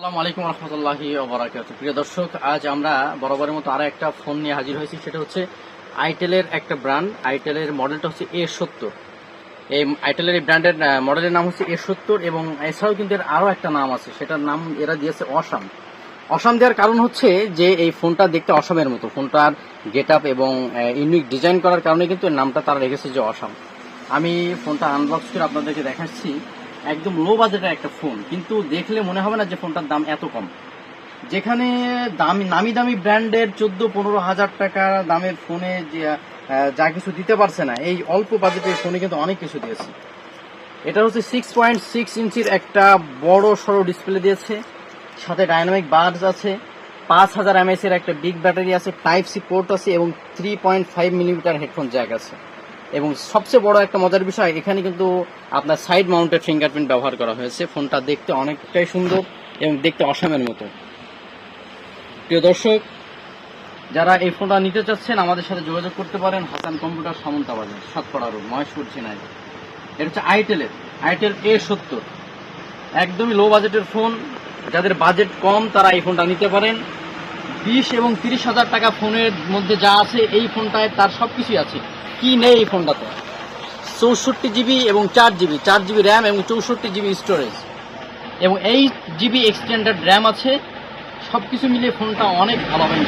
আসসালামু আলাইকুম রহমতুল্লাহি ওয়া বারাকাতুহু। প্রিয় দর্শক, আজ আমরা বরাবরের মতো আরো একটা ফোন নিয়ে হাজির হয়েছি। সেটা হচ্ছে আইটেলের একটা ব্র্যান্ড। আইটেলের মডেলটা হচ্ছে A70। এই আইটেলের এই ব্র্যান্ডের মডেলের নাম হচ্ছে A70 এবং এছাড়াও কিন্তু এর আরো একটা নাম আছে, সেটার নাম এরা দিয়েছে অসাম। অসাম দেওয়ার কারণ হচ্ছে যে এই ফোনটা দেখতে অসামের মতো, ফোনটার গেট আপ এবং ইউনিক ডিজাইন করার কারণে কিন্তু এর নামটা তারা রেখেছে যে অসাম। আমি ফোনটা আনবক্স করে আপনাদেরকে দেখাচ্ছি। একদম লো বাজেটের একটা ফোন, কিন্তু দেখলে মনে হবে না যে ফোনটার দাম এত কম। যেখানে নামি দামি ব্র্যান্ডের 14-15 হাজার টাকা দামের ফোনে যা কিছু দিতে পারছে না, এই অল্প বাজেটের ফোনে কিন্তু অনেক কিছু দিয়েছে। এটা হচ্ছে 6.6 ইঞ্চির একটা বড় সড়ো ডিসপ্লে দিয়েছে, সাথে ডাইনামিক বার্স আছে, 5000 mAh এর একটা বিগ ব্যাটারি আছে, টাইপ সি পোর্ট আছে এবং 3.5 মিলিমিটার হেডফোন জ্যাক আছে। এবং সবচেয়ে বড় একটা মজার বিষয়, এখানে কিন্তু আপনার সাইড মাউন্টেড ফিঙ্গারপ্রিন্ট ব্যবহার করা হয়েছে। ফোনটা দেখতে অনেকটাই সুন্দর এবং দেখতে অসামের মতো। প্রিয় দর্শক, যারা এই ফোনটা নিতে চাচ্ছেন আমাদের সাথে যোগাযোগ করতে পারেন। Hasan computer, Samantabazar, Satpara road, Maheshpur, Jhenaidah. এটা হচ্ছে আইটেল A70, একদমই লো বাজেটের ফোন। যাদের বাজেট কম তারা এই ফোনটা নিতে পারেন। 20 এবং 30 হাজার টাকা ফোনের মধ্যে যা আছে এই ফোনটায় তার সবকিছুই আছে। কি নেই এই ফোনটাতে? 64 জিবি এবং 4 জিবি র্যাম এবং 64 জিবি স্টোরেজ এবং 8 জিবি এক্সটেন্ডেড র্যাম আছে। সবকিছু মিলিয়ে ফোনটা অনেক ভালো হবে।